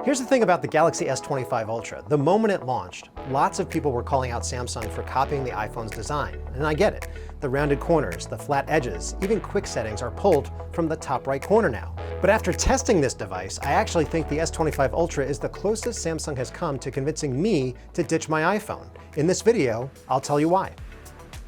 Here's the thing about the Galaxy S25 Ultra. The moment it launched, lots of people were calling out Samsung for copying the iPhone's design, and I get it. The rounded corners, the flat edges, even quick settings are pulled from the top right corner now. But after testing this device, I actually think the S25 Ultra is the closest Samsung has come to convincing me to ditch my iPhone. In this video, I'll tell you why.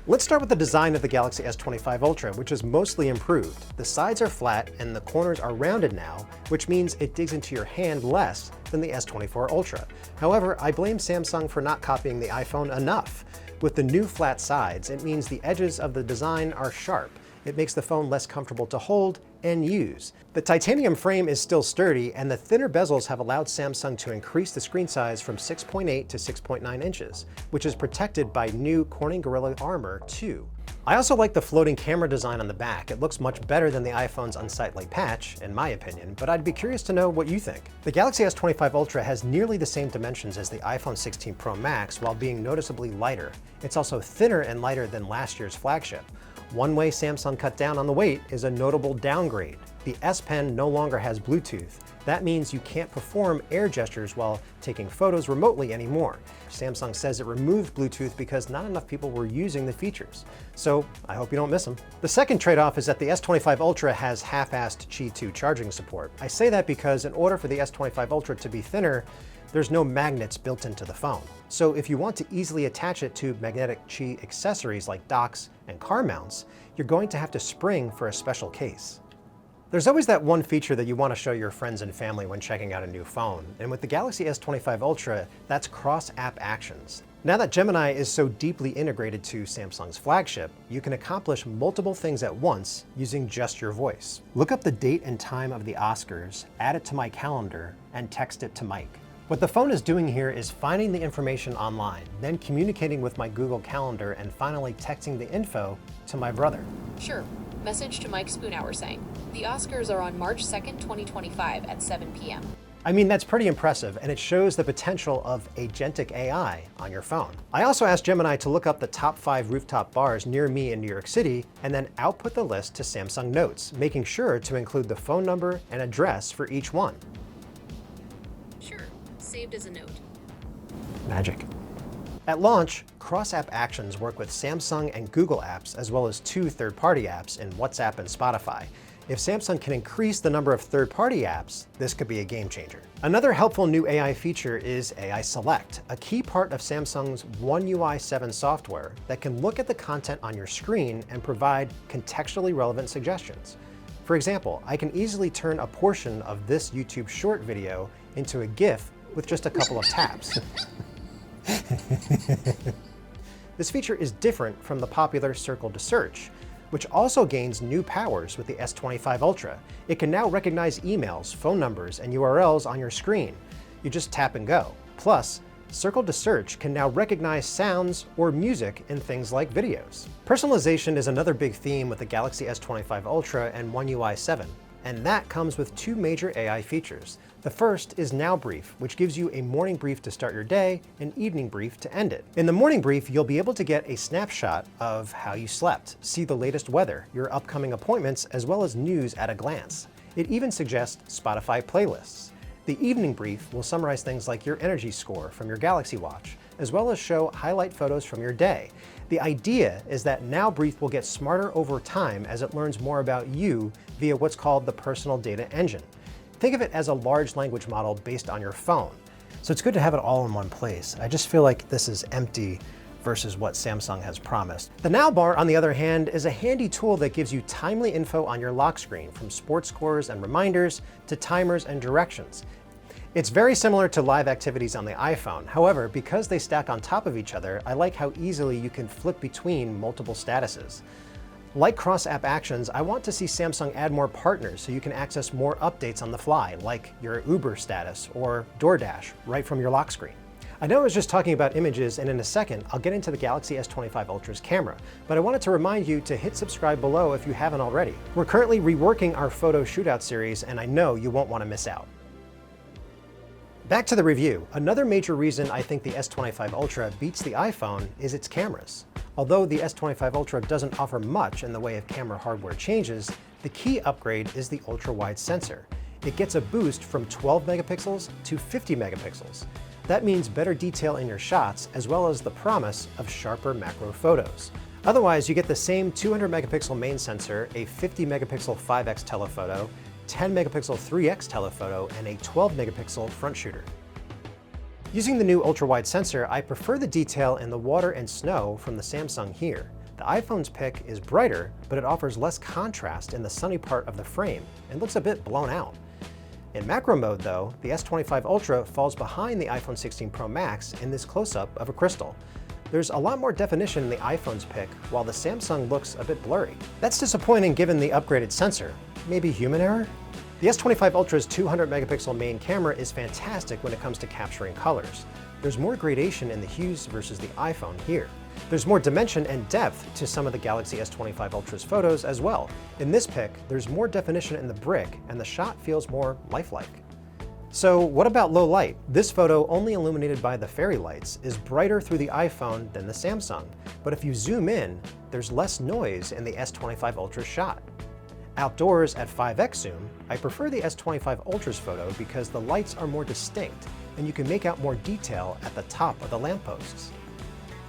Let's start with the design of the Galaxy S25 Ultra, which is mostly improved. The sides are flat and the corners are rounded now, which means it digs into your hand less than the S24 Ultra. However, I blame Samsung for not copying the iPhone enough. With the new flat sides, it means the edges of the design are sharp. It makes the phone less comfortable to hold and use. The titanium frame is still sturdy, and the thinner bezels have allowed Samsung to increase the screen size from 6.8 to 6.9 inches, which is protected by new Corning Gorilla Armor 2. I also like the floating camera design on the back. It looks much better than the iPhone's unsightly patch, in my opinion, but I'd be curious to know what you think. The Galaxy S25 Ultra has nearly the same dimensions as the iPhone 16 Pro Max while being noticeably lighter. It's also thinner and lighter than last year's flagship. One way Samsung cut down on the weight is a notable downgrade. The S Pen no longer has Bluetooth. That means you can't perform air gestures while taking photos remotely anymore. Samsung says it removed Bluetooth because not enough people were using the features. So I hope you don't miss them. The second trade-off is that the S25 Ultra has half-assed Qi 2 charging support. I say that because in order for the S25 Ultra to be thinner, there's no magnets built into the phone. So if you want to easily attach it to magnetic Qi accessories like docks and car mounts, you're going to have to spring for a special case. There's always that one feature that you want to show your friends and family when checking out a new phone, and with the Galaxy S25 Ultra, that's cross-app actions. Now that Gemini is so deeply integrated to Samsung's flagship, you can accomplish multiple things at once using just your voice. Look up the date and time of the Oscars, add it to my calendar, and text it to Mike. What the phone is doing here is finding the information online, then communicating with my Google Calendar, and finally texting the info to my brother. Sure. Message to Mike Spoonhour saying, the Oscars are on March 2nd, 2025 at 7 p.m. I mean, that's pretty impressive, and it shows the potential of agentic AI on your phone. I also asked Gemini to look up the top 5 rooftop bars near me in New York City, and then output the list to Samsung Notes, making sure to include the phone number and address for each one. Sure. Saved as a note. Magic. At launch, cross-app actions work with Samsung and Google apps, as well as 2 third-party apps in WhatsApp and Spotify. If Samsung can increase the number of third-party apps, this could be a game changer. Another helpful new AI feature is AI Select, a key part of Samsung's One UI 7 software that can look at the content on your screen and provide contextually relevant suggestions. For example, I can easily turn a portion of this YouTube short video into a GIF with just a couple of taps. This feature is different from the popular Circle to Search, which also gains new powers with the S25 Ultra. It can now recognize emails, phone numbers, and URLs on your screen. You just tap and go. Plus, Circle to Search can now recognize sounds or music in things like videos. Personalization is another big theme with the Galaxy S25 Ultra and One UI 7. And that comes with 2 major AI features. The first is Now Brief, which gives you a morning brief to start your day and evening brief to end it. In the morning brief, you'll be able to get a snapshot of how you slept, see the latest weather, your upcoming appointments, as well as news at a glance. It even suggests Spotify playlists. The evening brief will summarize things like your energy score from your Galaxy Watch, as well as show highlight photos from your day. The idea is that Now Brief will get smarter over time as it learns more about you via what's called the Personal Data Engine. Think of it as a large language model based on your phone. So it's good to have it all in one place. I just feel like this is empty versus what Samsung has promised. The Now bar, on the other hand, is a handy tool that gives you timely info on your lock screen, from sports scores and reminders to timers and directions. It's very similar to live activities on the iPhone. However, because they stack on top of each other, I like how easily you can flip between multiple statuses. Like cross-app actions, I want to see Samsung add more partners so you can access more updates on the fly, like your Uber status or DoorDash, right from your lock screen. I know I was just talking about images, and in a second, I'll get into the Galaxy S25 Ultra's camera, but I wanted to remind you to hit subscribe below if you haven't already. We're currently reworking our photo shootout series, and I know you won't want to miss out. Back to the review. Another major reason I think the S25 Ultra beats the iPhone is its cameras. Although the S25 Ultra doesn't offer much in the way of camera hardware changes, the key upgrade is the ultra-wide sensor. it gets a boost from 12 megapixels to 50 megapixels. That means better detail in your shots, as well as the promise of sharper macro photos. Otherwise, you get the same 200 megapixel main sensor, a 50 megapixel 5x telephoto, 10 megapixel 3x telephoto, and a 12 megapixel front shooter. Using the new ultra-wide sensor, I prefer the detail in the water and snow from the Samsung here. The iPhone's pic is brighter, but it offers less contrast in the sunny part of the frame and looks a bit blown out. In macro mode though, the S25 Ultra falls behind the iPhone 16 Pro Max in this close-up of a crystal. There's a lot more definition in the iPhone's pic, while the Samsung looks a bit blurry. That's disappointing given the upgraded sensor. Maybe human error? The S25 Ultra's 200 megapixel main camera is fantastic when it comes to capturing colors. There's more gradation in the hues versus the iPhone here. There's more dimension and depth to some of the Galaxy S25 Ultra's photos as well. In this pic, there's more definition in the brick, and the shot feels more lifelike. So what about low light? This photo, only illuminated by the fairy lights, is brighter through the iPhone than the Samsung. But if you zoom in, there's less noise in the S25 Ultra shot. Outdoors at 5x zoom, I prefer the S25 Ultra's photo because the lights are more distinct, and you can make out more detail at the top of the lampposts.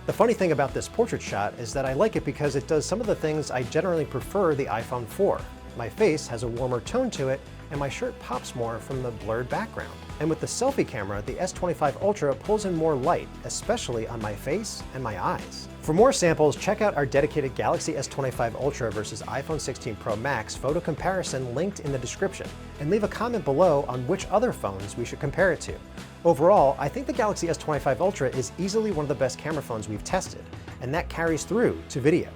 The funny thing about this portrait shot is that I like it because it does some of the things I generally prefer the iPhone for. My face has a warmer tone to it, and my shirt pops more from the blurred background. And with the selfie camera, the S25 Ultra pulls in more light, especially on my face and my eyes. For more samples, check out our dedicated Galaxy S25 Ultra versus iPhone 16 Pro Max photo comparison linked in the description, and leave a comment below on which other phones we should compare it to. Overall, I think the Galaxy S25 Ultra is easily one of the best camera phones we've tested, and that carries through to video.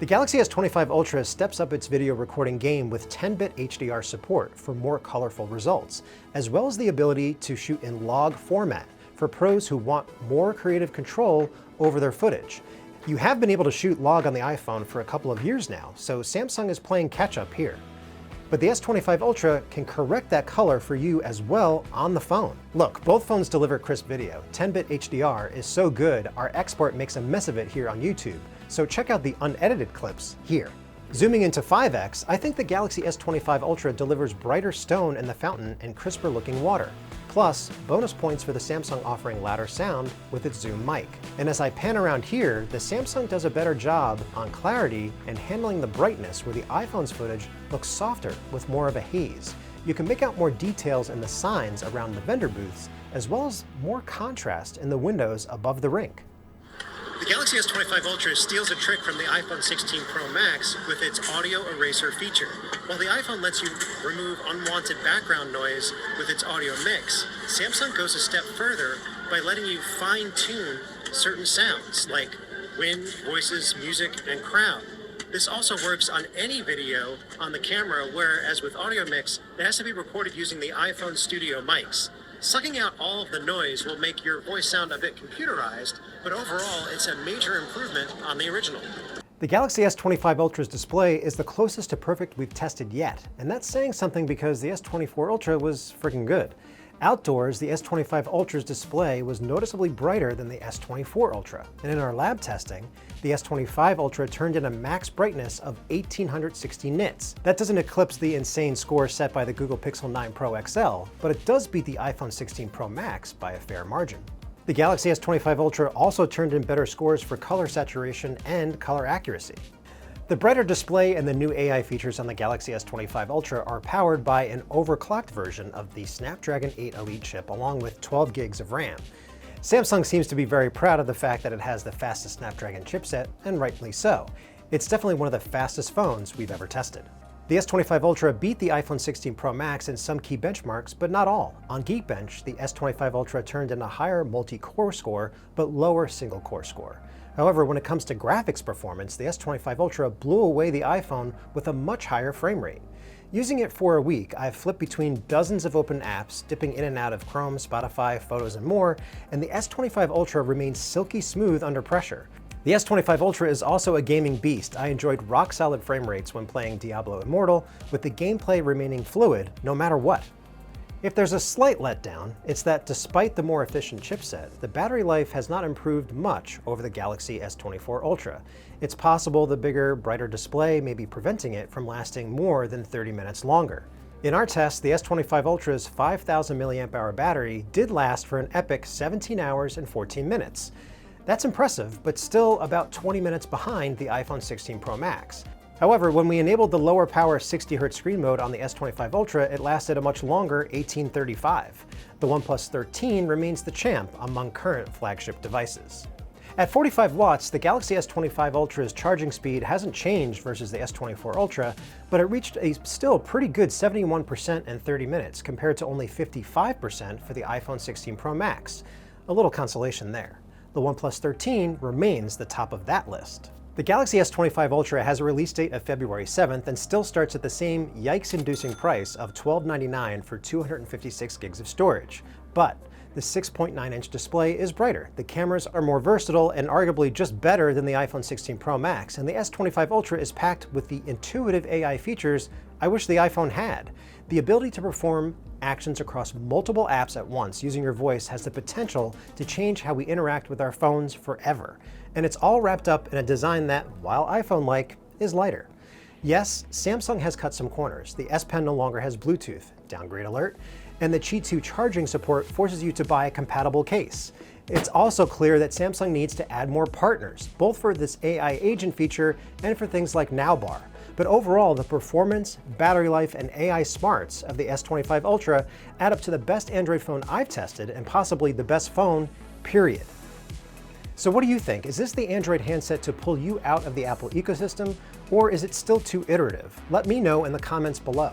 The Galaxy S25 Ultra steps up its video recording game with 10-bit HDR support for more colorful results, as well as the ability to shoot in log format for pros who want more creative control over their footage. You have been able to shoot log on the iPhone for a couple of years now, so Samsung is playing catch-up here. But the S25 Ultra can correct that color for you as well on the phone. Look, both phones deliver crisp video. 10-bit HDR is so good, our export makes a mess of it here on YouTube, so check out the unedited clips here. Zooming into 5x, I think the Galaxy S25 Ultra delivers brighter stone in the fountain and crisper looking water. Plus, bonus points for the Samsung offering louder sound with its zoom mic. And as I pan around here, the Samsung does a better job on clarity and handling the brightness, where the iPhone's footage looks softer with more of a haze. You can make out more details in the signs around the vendor booths, as well as more contrast in the windows above the rink. The Galaxy S25 Ultra steals a trick from the iPhone 16 Pro Max with its audio eraser feature. While the iPhone lets you remove unwanted background noise with its audio mix, Samsung goes a step further by letting you fine-tune certain sounds like wind, voices, music, and crowd. This also works on any video on the camera, whereas with audio mix, it has to be recorded using the iPhone studio mics. Sucking out all of the noise will make your voice sound a bit computerized, but overall, it's a major improvement on the original. The Galaxy S25 Ultra's display is the closest to perfect we've tested yet, and that's saying something because the S24 Ultra was freaking good. Outdoors, the S25 Ultra's display was noticeably brighter than the S24 Ultra, and in our lab testing, the S25 Ultra turned in a max brightness of 1860 nits. That doesn't eclipse the insane score set by the Google Pixel 9 Pro XL, but it does beat the iPhone 16 Pro Max by a fair margin. The Galaxy S25 Ultra also turned in better scores for color saturation and color accuracy. The brighter display and the new AI features on the Galaxy S25 Ultra are powered by an overclocked version of the Snapdragon 8 Elite chip along with 12 gigs of RAM. Samsung seems to be very proud of the fact that it has the fastest Snapdragon chipset, and rightly so. It's definitely one of the fastest phones we've ever tested. The S25 Ultra beat the iPhone 16 Pro Max in some key benchmarks, but not all. On Geekbench, the S25 Ultra turned in a higher multi-core score, but lower single-core score. However, when it comes to graphics performance, the S25 Ultra blew away the iPhone with a much higher frame rate. Using it for a week, I've flipped between dozens of open apps, dipping in and out of Chrome, Spotify, Photos, and more, and the S25 Ultra remains silky smooth under pressure. The S25 Ultra is also a gaming beast. I enjoyed rock-solid frame rates when playing Diablo Immortal, with the gameplay remaining fluid no matter what. If there's a slight letdown, it's that despite the more efficient chipset, the battery life has not improved much over the Galaxy S24 Ultra. It's possible the bigger, brighter display may be preventing it from lasting more than 30 minutes longer. In our test, the S25 Ultra's 5,000 mAh battery did last for an epic 17 hours and 14 minutes. That's impressive, but still about 20 minutes behind the iPhone 16 Pro Max. However, when we enabled the lower power 60Hz screen mode on the S25 Ultra, it lasted a much longer 1835. The OnePlus 13 remains the champ among current flagship devices. At 45 watts, the Galaxy S25 Ultra's charging speed hasn't changed versus the S24 Ultra, but it reached a still pretty good 71% in 30 minutes compared to only 55% for the iPhone 16 Pro Max. A little consolation there. The OnePlus 13 remains the top of that list. The Galaxy S25 Ultra has a release date of February 7th and still starts at the same yikes-inducing price of $1299 for 256 gigs of storage. But the 6.9-inch display is brighter, the cameras are more versatile and arguably just better than the iPhone 16 Pro Max, and the S25 Ultra is packed with the intuitive AI features I wish the iPhone had. The ability to perform actions across multiple apps at once using your voice has the potential to change how we interact with our phones forever. And it's all wrapped up in a design that, while iPhone-like, is lighter. Yes, Samsung has cut some corners. The S Pen no longer has Bluetooth, downgrade alert, and the Qi 2 charging support forces you to buy a compatible case. It's also clear that Samsung needs to add more partners, both for this AI agent feature and for things like Nowbar. But overall, the performance, battery life, and AI smarts of the S25 Ultra add up to the best Android phone I've tested and possibly the best phone, period. So what do you think? Is this the Android handset to pull you out of the Apple ecosystem, or is it still too iterative? Let me know in the comments below.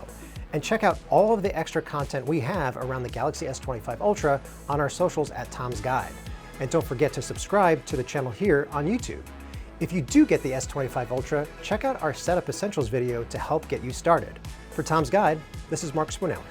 And check out all of the extra content we have around the Galaxy S25 Ultra on our socials at Tom's Guide. And don't forget to subscribe to the channel here on YouTube. If you do get the S25 Ultra, check out our Setup Essentials video to help get you started. For Tom's Guide, this is Mark Spoonower.